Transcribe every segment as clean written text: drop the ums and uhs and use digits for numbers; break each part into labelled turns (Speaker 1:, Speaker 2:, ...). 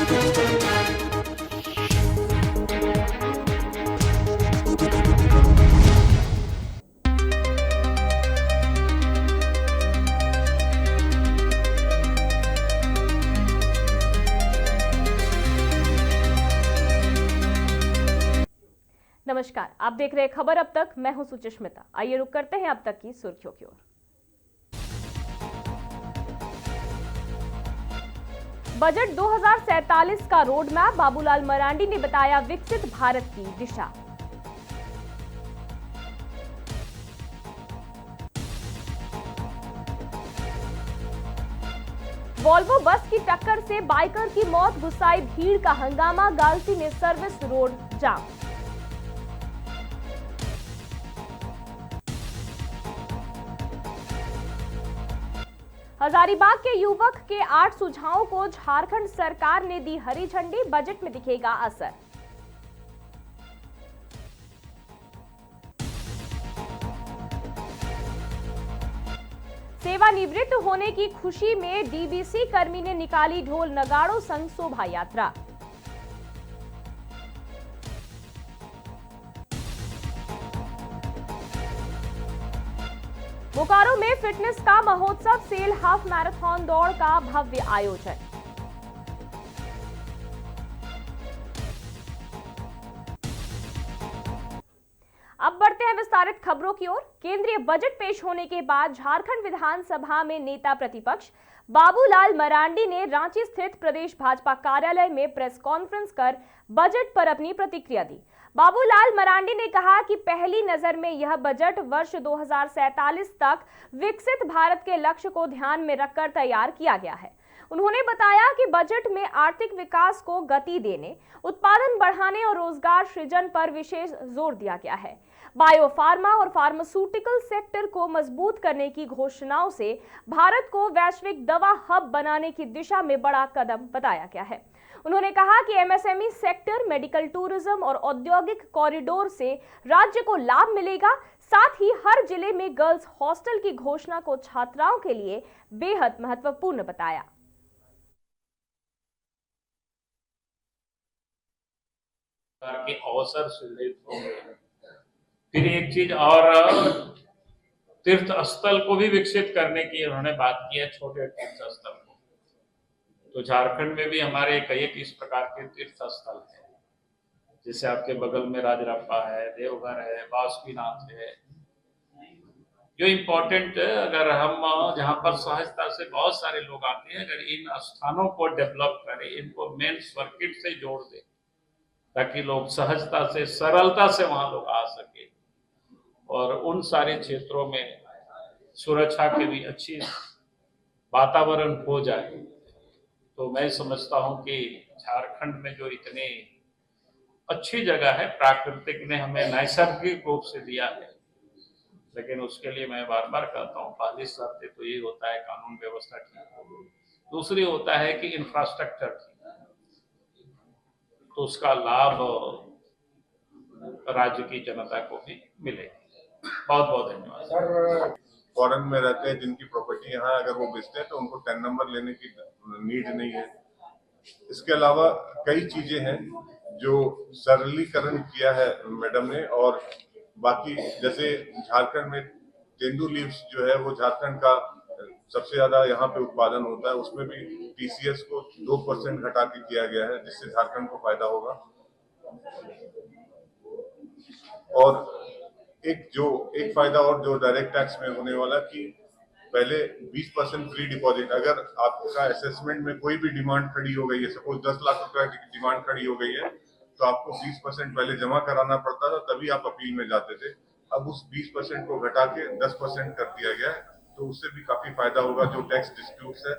Speaker 1: नमस्कार, आप देख रहे हैं खबर अब तक। मैं हूं सुचिस्मिता। आइए रुक करते हैं अब तक की सुर्खियों की ओर। बजट 2047 का रोड मैप, बाबूलाल मरांडी ने बताया विकसित भारत की दिशा। वॉल्वो बस की टक्कर से बाइकर की मौत, गुस्साई भीड़ का हंगामा, गालसी में सर्विस रोड जाम। हजारीबाग के युवक के 8 सुझावों को झारखंड सरकार ने दी हरी झंडी, बजट में दिखेगा असर। सेवानिवृत्त होने की खुशी में डीबीसी कर्मी ने निकाली ढोल नगाड़ों संग शोभा यात्रा। बोकारो में फिटनेस का महोत्सव, सेल हाफ मैराथन दौड़ का भव्य आयोजन। अब बढ़ते हैं विस्तारित खबरों की ओर। केंद्रीय बजट पेश होने के बाद झारखंड विधानसभा में नेता प्रतिपक्ष बाबूलाल मरांडी ने रांची स्थित प्रदेश भाजपा कार्यालय में प्रेस कॉन्फ्रेंस कर बजट पर अपनी प्रतिक्रिया दी। बाबूलाल मरांडी ने कहा कि पहली नजर में यह बजट वर्ष 2047 तक विकसित भारत के लक्ष्य को ध्यान में रखकर तैयार किया गया है। उन्होंने बताया कि बजट में आर्थिक विकास को गति देने, उत्पादन बढ़ाने और रोजगार सृजन पर विशेष जोर दिया गया है। बायोफार्मा और फार्मास्यूटिकल सेक्टर को मजबूत करने की घोषणाओं से भारत को वैश्विक दवा हब बनाने की दिशा में बड़ा कदम बताया गया है। उन्होंने कहा कि एमएसएमई सेक्टर, मेडिकल टूरिज्म और औद्योगिक कॉरिडोर से राज्य को लाभ मिलेगा। साथ ही हर जिले में गर्ल्स हॉस्टल की घोषणा को छात्राओं के लिए बेहद महत्वपूर्ण बताया।
Speaker 2: के अवसर सृजित होंगे। फिर एक चीज और, तीर्थ स्थल को भी विकसित करने की उन्होंने बात की है, छोटे तीर्थ स्थल को। तो झारखंड में भी हमारे कई इस प्रकार के तीर्थ स्थल हैं, जैसे आपके बगल में राजरप्पा है, देवघर है, बासुकीनाथ है, जो इम्पोर्टेंट, अगर हम जहाँ पर सहजता से बहुत सारे लोग आते हैं, अगर इन स्थानों को डेवलप करें, इनको मेन सर्किट से जोड़ दें ताकि लोग सहजता से, सरलता से वहां लोग आ सके और उन सारे क्षेत्रों में सुरक्षा के भी अच्छी वातावरण हो जाए, तो मैं समझता हूं कि झारखंड में जो इतनी अच्छी जगह है, प्राकृतिक ने हमें नैसर्गिक रूप से दिया है, लेकिन उसके लिए मैं बार बार कहता हूँ, पहली शर्त तो ये होता है कानून व्यवस्था ठीक, दूसरी होता है कि इंफ्रास्ट्रक्चर ठीक, तो उसका लाभ राज्य की जनता को भी मिलेगा। बहुत बहुत धन्यवाद।
Speaker 3: सर, फॉरेन में रहते हैं जिनकी प्रॉपर्टी यहाँ, अगर वो बेचते हैं तो उनको 10 नंबर लेने की नीड नहीं है। इसके अलावा कई चीजें हैं जो सरलीकरण किया है मैडम ने, और बाकी जैसे झारखंड में तेंदू लीव्स जो है वो झारखंड का सबसे ज्यादा यहाँ पे उत्पादन होता है, उसमें भी टीसीएस को 2% घटा के किया गया है, जिससे झारखंड को फायदा होगा। और एक फायदा और जो डायरेक्ट टैक्स में होने वाला कि पहले 20% फ्री डिपॉजिट, अगर आपका असेसमेंट में कोई भी डिमांड खड़ी हो गई है, सपोज 10 लाख रुपए की डिमांड खड़ी हो गई है, तो आपको 20% पहले जमा कराना पड़ता था, तभी आप अपील में जाते थे। अब उस 20% को घटा के 10% कर दिया गया है, तो उससे भी काफी फायदा होगा जो टैक्स डिस्प्यूट्स है।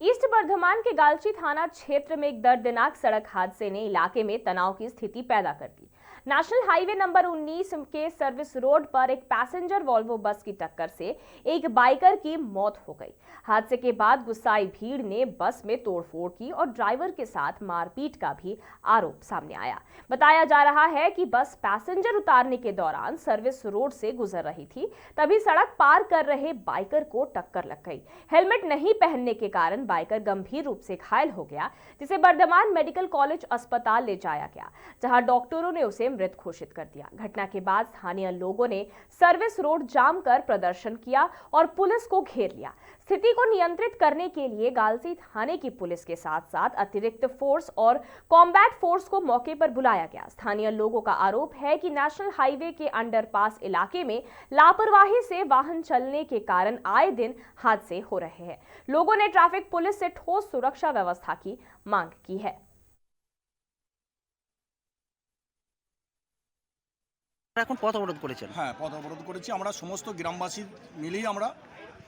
Speaker 1: ईस्ट बर्धमान के गालची थाना क्षेत्र में एक दर्दनाक सड़क हादसे ने इलाके में तनाव की स्थिति पैदा कर दी। नेशनल हाईवे नंबर 19 के सर्विस रोड पर एक पैसेंजर वॉल्वो बस की टक्कर से एक बाइकर की मौत हो गई। हादसे के बाद गुस्साई भीड़ ने बस में तोड़फोड़ की और ड्राइवर के साथ मारपीट का भी आरोप सामने आया। बताया जा रहा है कि बस पैसेंजर उतारने के दौरान सर्विस रोड से गुजर रही थी, तभी सड़क पार कर रहे बाइकर को टक्कर लग गई। हेलमेट नहीं पहनने के कारण बाइकर गंभीर रूप से घायल हो गया, जिसे बर्धमान मेडिकल कॉलेज अस्पताल ले जाया गया, जहां डॉक्टरों ने उसे मृत घोषित कर दिया। घटना के बाद स्थानीय लोगों ने सर्विस रोड जाम कर प्रदर्शन किया और पुलिस को घेर लिया। स्थिति को नियंत्रित करने के लिए गालसी थाने की पुलिस के साथ साथ अतिरिक्त फोर्स और कॉम्बैट फोर्स को मौके पर बुलाया गया। स्थानीय लोगों का आरोप है कि नेशनल हाईवे के अंडरपास इलाके में लापरवाही से वाहन चलने के कारण आए दिन हादसे हो रहे हैं। लोगों ने ट्रैफिक पुलिस से ठोस सुरक्षा व्यवस्था की मांग की है।
Speaker 4: এখন পথ অবরোধ করেছেন।
Speaker 5: হ্যাঁ, পথ অবরোধ করেছি আমরা, সমস্ত গ্রামবাসী মিলেই আমরা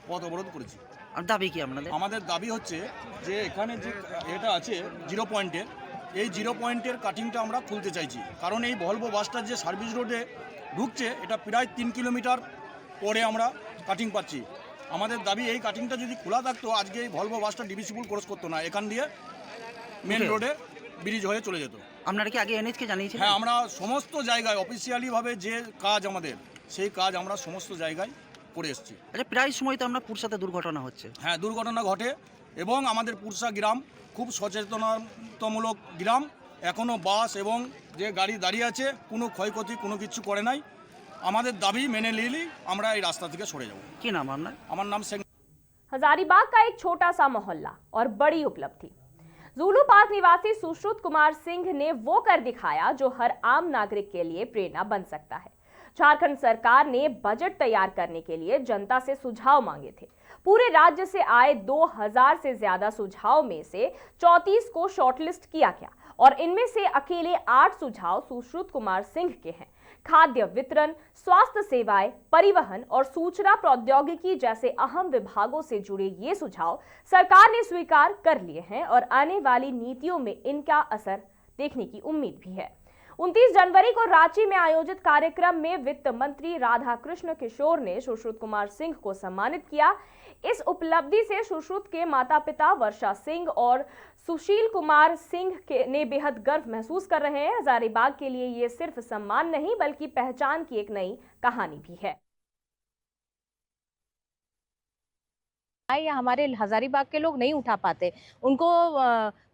Speaker 5: পথ অবরোধ করেছি।
Speaker 4: আর দাবি কি আপনাদের?
Speaker 5: আমাদের দাবি হচ্ছে যে এখানে যে এটা আছে জিরো পয়েন্টের, এই জিরো পয়েন্টের কাটিংটা আমরা খুলতে চাইছি, কারণ এই ভলভো বাসটা যে সার্ভিস রোডে ঢুকছে এটা প্রায় 3 কিলোমিটার পরে আমরা কাটিং পাচ্ছি। আমাদের দাবি এই কাটিংটা যদি খোলা থাকতো আজকে এই ভলভো বাসটা ডিভিসিবল ক্রস করতো না, এখান দিয়ে মেন রোডে ব্রিজ হয়ে চলে যেত।
Speaker 4: আপনারা কি আগে এনএইচকে জানিয়েছেন?
Speaker 5: হ্যাঁ, আমরা সমস্ত জায়গায় অফিসিয়ালিভাবে যে কাজ আমাদের সেই কাজ আমরা সমস্ত জায়গায় করে এসেছি।
Speaker 4: আচ্ছা, প্রায় সময় তো আমরা পুরসাতে দুর্ঘটনা হচ্ছে।
Speaker 5: হ্যাঁ, দুর্ঘটনা ঘটে এবং আমাদের পুরসা গ্রাম খুব সচেতনতামূলক গ্রাম, এখনও বাস এবং যে গাড়ি দাঁড়িয়ে আছে কোনো ক্ষয়ক্ষতি কোনো কিছু করে নাই। আমাদের দাবি মেনে নিলেই আমরা এই রাস্তা থেকে সরে যাব।
Speaker 4: কি নাম আপনার?
Speaker 5: আমার নাম শেখ।
Speaker 1: हजारीबाग का एक छोटा सा मोहल्ला और बड़ी उपलब्धि। जूलू पार्क निवासी सुश्रुत कुमार सिंह ने वो कर दिखाया जो हर आम नागरिक के लिए प्रेरणा बन सकता है। झारखंड सरकार ने बजट तैयार करने के लिए जनता से सुझाव मांगे थे। पूरे राज्य से आए 2000 से ज्यादा सुझाव में से 34 को शॉर्टलिस्ट किया गया और इनमें से अकेले 8 सुझाव सुश्रुत कुमार सिंह के हैं। खाद्य वितरण, स्वास्थ्य सेवाएं, परिवहन और सूचना प्रौद्योगिकी जैसे अहम विभागों से जुड़े ये सुझाव सरकार ने स्वीकार कर लिए हैं और आने वाली नीतियों में इनका असर देखने की उम्मीद भी है। 29 जनवरी को रांची में आयोजित कार्यक्रम में वित्त मंत्री राधा कृष्ण किशोर ने सुश्रुत कुमार सिंह को सम्मानित किया। इस उपलब्धि से सुश्रुत के माता पिता वर्षा सिंह और सुशील कुमार सिंह ने बेहद गर्व महसूस कर रहे हैं। हजारीबाग के लिए ये सिर्फ सम्मान नहीं बल्कि पहचान की एक नई कहानी भी है।
Speaker 6: या हमारे हजारीबाग के लोग नहीं उठा पाते, उनको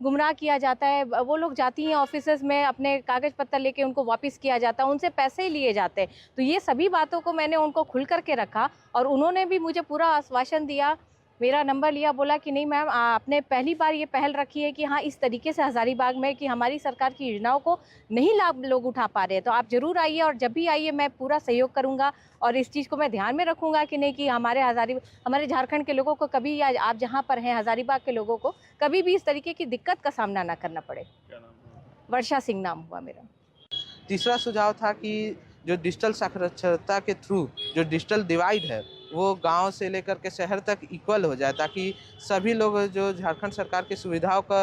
Speaker 6: गुमराह किया जाता है। वो लोग जाती हैं ऑफिसेज में, अपने कागज पत्तर लेके उनको वापस किया जाता है, उनसे पैसे ही लिए जाते हैं। तो ये सभी बातों को मैंने उनको खुल करके रखा और उन्होंने भी मुझे पूरा आश्वासन दिया, मेरा नंबर लिया, बोला कि नहीं मैम आपने पहली बार ये पहल रखी है कि हाँ इस तरीके से हजारीबाग में कि हमारी सरकार की योजनाओं को नहीं लाभ लोग उठा पा रहे हैं, तो आप ज़रूर आइए और जब भी आइए मैं पूरा सहयोग करूँगा और इस चीज़ को मैं ध्यान में रखूँगा कि नहीं कि हमारे झारखंड के लोगों को कभी या आप जहाँ पर हैं हजारीबाग के लोगों को कभी भी इस तरीके की दिक्कत का सामना ना करना पड़े। वर्षा सिंह नाम हुआ मेरा।
Speaker 7: तीसरा सुझाव था कि जो डिजिटल साक्षरता के थ्रू जो डिजिटल डिवाइड है वो गांव से लेकर के शहर तक इक्वल हो जाए, ताकि सभी लोग जो झारखंड सरकार की सुविधाओं का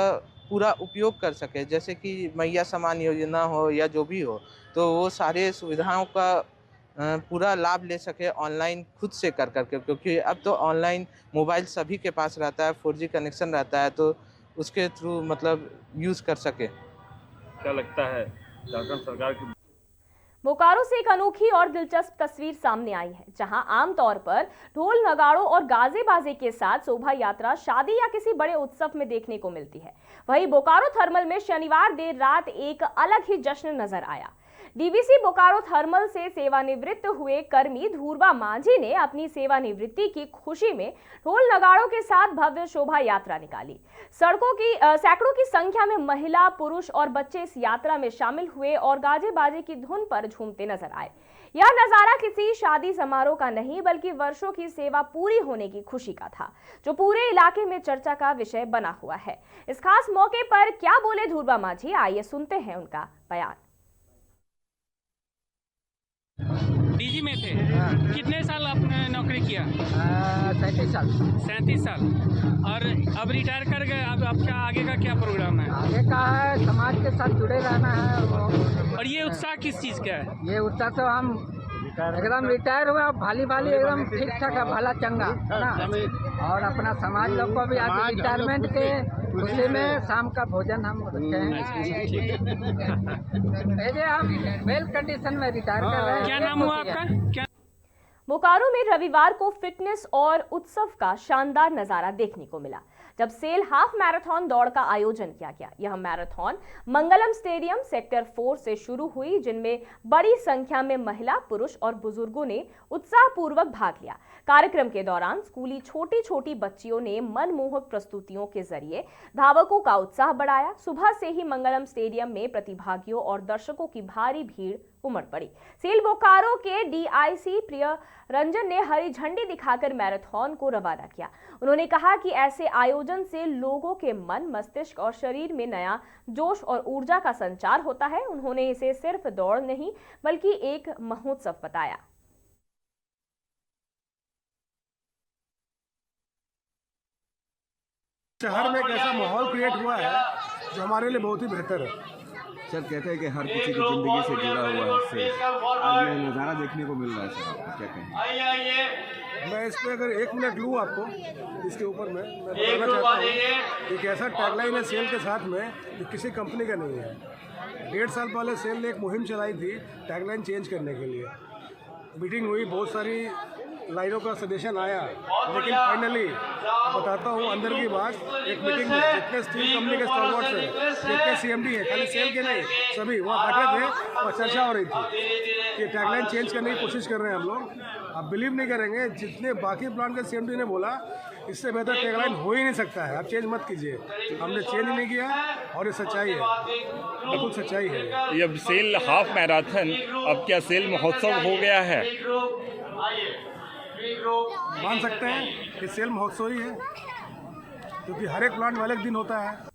Speaker 7: पूरा उपयोग कर सके, जैसे कि मैया समान योजना हो या जो भी हो, तो वो सारे सुविधाओं का पूरा लाभ ले सके ऑनलाइन खुद से कर करके, क्योंकि अब तो ऑनलाइन मोबाइल सभी के पास रहता है, 4G कनेक्शन रहता है, तो उसके थ्रू मतलब यूज़ कर सके।
Speaker 8: क्या लगता है झारखंड सरकार की?
Speaker 1: बोकारो से एक अनोखी और दिलचस्प तस्वीर सामने आई है, जहां आमतौर पर ढोल नगाड़ों और गाजे बाजे के साथ शोभा यात्रा शादी या किसी बड़े उत्सव में देखने को मिलती है। वहीं बोकारो थर्मल में शनिवार देर रात एक अलग ही जश्न नजर आया। डीवीसी बोकारो थर्मल से सेवानिवृत्त हुए कर्मी धूर्वा मांझी ने अपनी सेवानिवृत्ति की खुशी में ढोल नगाड़ों के साथ भव्य शोभा यात्रा निकाली। सैकड़ों की संख्या में महिला, पुरुष और बच्चे इस यात्रा में शामिल हुए और गाजे बाजे की धुन पर झूमते नजर आए। यह नजारा किसी शादी समारोह का नहीं बल्कि वर्षों की सेवा पूरी होने की खुशी का था, जो पूरे इलाके में चर्चा का विषय बना हुआ है। इस खास मौके पर क्या बोले धूर्वा मांझी, आइए सुनते हैं उनका बयान।
Speaker 9: डीजे फौजी में थे। कितने साल आपने नौकरी किया?
Speaker 10: 37 साल।
Speaker 9: 37 साल। और अब रिटायर कर गए, अब आपका आगे का क्या प्रोग्राम है?
Speaker 10: आगे का है समाज के साथ जुड़े रहना है।
Speaker 9: और ये उत्साह किस चीज़ का है?
Speaker 10: ये उत्साह तो हम एकदम रिटायर हुआ, भाली भाली एकदम ठीक ठाक है, भला चंगा है ना। और अपना समाज लोग को भी आज रिटायरमेंट के खुशी में शाम का भोजन हम रखे हैं। हम वेल कंडीशन में रिटायर कर रहे हैं।
Speaker 9: क्या नाम हुआ आपका? क्या
Speaker 1: बोकारो में रविवार को फिटनेस और उत्सव का शानदार नजारा देखने को मिला जब सेल हाफ मैराथन दौड़ का आयोजन किया गया। यह मैराथन मंगलम स्टेडियम सेक्टर 4 से शुरू हुई, जिनमें बड़ी संख्या में महिला, पुरुष और बुजुर्गों ने उत्साहपूर्वक भाग लिया। कार्यक्रम के दौरान स्कूली छोटी छोटी बच्चियों ने मनमोहक प्रस्तुतियों के जरिए धावकों का उत्साह बढ़ाया। सुबह से ही मंगलम स्टेडियम में प्रतिभागियों और दर्शकों की भारी भीड़ उमड़ पड़ी। सेल बोकारो के डीआईसी प्रिय रंजन ने हरी झंडी दिखाकर मैराथन को रवाना किया। उन्होंने कहा कि ऐसे आयोजन से लोगों के मन, मस्तिष्क और शरीर में नया जोश और ऊर्जा का संचार होता है। उन्होंने इसे सिर्फ दौड़ नहीं बल्कि एक महोत्सव बताया।
Speaker 11: शहर में एक ऐसा माहौल क्रिएट हुआ है जो हमारे लिए बहुत ही बेहतर है।
Speaker 12: सर कहते हैं कि हर किसी की जिंदगी से जुड़ा हुआ है इससे आज ये नज़ारा देखने को मिल रहा है। सर आप क्या कहें?
Speaker 11: मैं इस पर अगर 1 मिनट लूँ आपको इसके ऊपर मैं बताना चाहता हूँ। एक ऐसा टैगलाइन है सेल के साथ में जो किसी कंपनी का नहीं है। 1.5 साल पहले सेल ने एक मुहिम चलाई थी टैगलाइन चेंज करने के लिए। मीटिंग हुई, बहुत सारी लाइनों का सजेशन आया, लेकिन फाइनली बताता हूँ अंदर की बात, एक मीटिंग में जितने स्टील कंपनी के स्टॉलवर्ड्स हैं, जितने सीएमडी है, खाली सेल के नहीं सभी वहाँ बैठे थे और चर्चा हो रही थी कि टैगलाइन चेंज करने की कोशिश कर रहे हैं हम लोग। आप बिलीव नहीं करेंगे, जितने बाकी प्लांट के सीएमडी ने बोला इससे बेहतर टैगलाइन हो ही नहीं सकता है, आप चेंज मत कीजिए। हमने चेंज नहीं किया और ये सच्चाई है, बिल्कुल सच्चाई है।
Speaker 8: ये सेल हाफ मैराथन अब क्या सेल महोत्सव हो गया है?
Speaker 11: मान सकते हैं कि सेल महोत्सव ही है, क्योंकि हर एक प्लांट में अलग दिन होता है।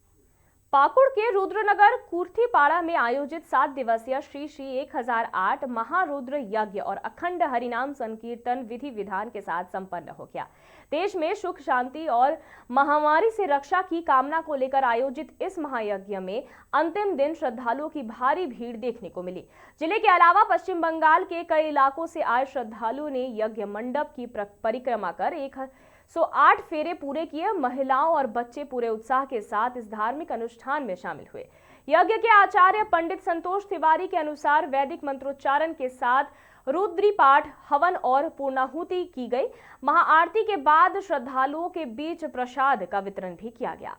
Speaker 1: पाकुड़ के रुद्रनगर कुर्थीपाड़ा में आयोजित 7 दिवसीय श्री श्री 1008 महारुद्र यज्ञ और अखंड हरिनाम संकीर्तन विधि विधान के साथ संपन्न हो गया। देश में सुख शांति और महामारी से रक्षा की कामना को लेकर आयोजित इस महायज्ञ में अंतिम दिन श्रद्धालुओं की भारी भीड़ देखने को मिली। जिले के अलावा पश्चिम बंगाल के कई इलाकों से आए श्रद्धालुओं ने यज्ञ मंडप की परिक्रमा कर 108 फेरे पूरे किए। महिलाओं और बच्चे पूरे उत्साह के साथ इस धार्मिक अनुष्ठान में शामिल हुए। यज्ञ के आचार्य पंडित संतोष तिवारी के अनुसार वैदिक मंत्रोच्चारण के साथ रुद्री पाठ, हवन और पूर्णाहुति की गई। महाआरती के बाद श्रद्धालुओं के बीच प्रसाद का वितरण भी किया गया।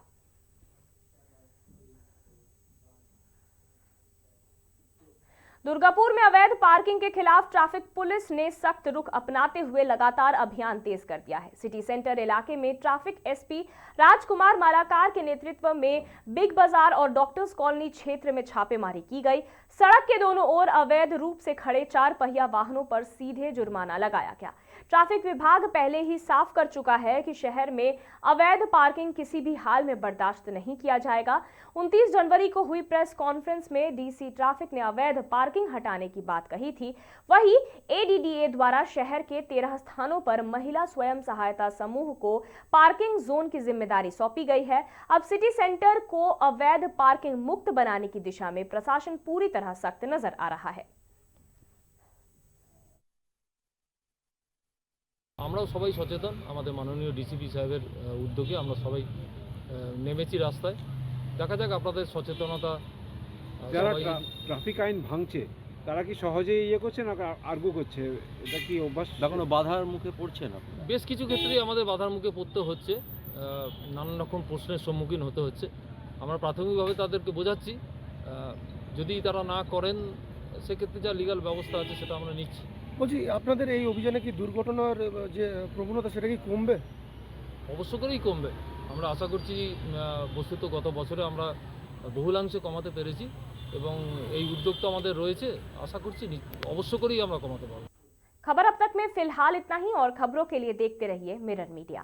Speaker 1: दुर्गापुर में अवैध पार्किंग के खिलाफ ट्रैफिक पुलिस ने सख्त रुख अपनाते हुए लगातार अभियान तेज कर दिया है। सिटी सेंटर इलाके में ट्रैफिक एसपी राजकुमार मालाकार के नेतृत्व में बिग बाजार और डॉक्टर्स कॉलोनी क्षेत्र में छापेमारी की गई। सड़क के दोनों ओर अवैध रूप से खड़े 4 पहिया वाहनों पर सीधे जुर्माना लगाया गया। ट्रैफिक विभाग पहले ही साफ कर चुका है कि शहर में अवैध पार्किंग किसी भी हाल में बर्दाश्त नहीं किया जाएगा। 29 जनवरी को हुई प्रेस कॉन्फ्रेंस में डीसी ट्रैफिक ने अवैध पार्किंग हटाने की बात कही थी। वहीं एडीडीए द्वारा शहर के 13 स्थानों पर महिला स्वयं सहायता समूह को पार्किंग जोन की जिम्मेदारी सौंपी गई है। अब सिटी सेंटर को अवैध पार्किंग मुक्त बनाने की दिशा में प्रशासन पूरी तरह सख्त नजर आ रहा है।
Speaker 13: আমরাও সবাই সচেতন, আমাদের মাননীয় ডিসিপি সাহেবের উদ্যোগে আমরা সবাই নেমেছি রাস্তায়। দেখা যাক আপনাদের সচেতনতা।
Speaker 14: যারা ট্রাফিক আইন ভাঙছে তারা কি সহজেই ইয়ে করছে না আর্গু করছে? এটা কি অভ্যাস? কোনো বাধার মুখে পড়ছে না?
Speaker 13: বেশ কিছু ক্ষেত্রেই আমাদের বাধার মুখে পড়তে হচ্ছে, নানান রকম প্রশ্নের সম্মুখীন হতে হচ্ছে। আমরা প্রাথমিকভাবে তাদেরকে বোঝাচ্ছি, যদি তারা না করেন সেক্ষেত্রে যা লিগ্যাল ব্যবস্থা আছে সেটা আমরা নিচ্ছি।
Speaker 14: বলছি আপনাদের এই অভিযানে কি দুর্ঘটনার যে প্রবণতা সেটা কি কমবে?
Speaker 13: অবশ্য করেই কমবে। আমরা আশা করছি, বস্তুত গত বছরে আমরা বহুলাংশে কমাতে পেরেছি এবং এই উদ্যোগ তো আমাদের রয়েছে। আশা করছি অবশ্য করেই আমরা কমাতে পারব।
Speaker 1: खबर अब तक में फिलहाल इतना ही और खबरों के लिए देखते रहिए मिरर मीडिया।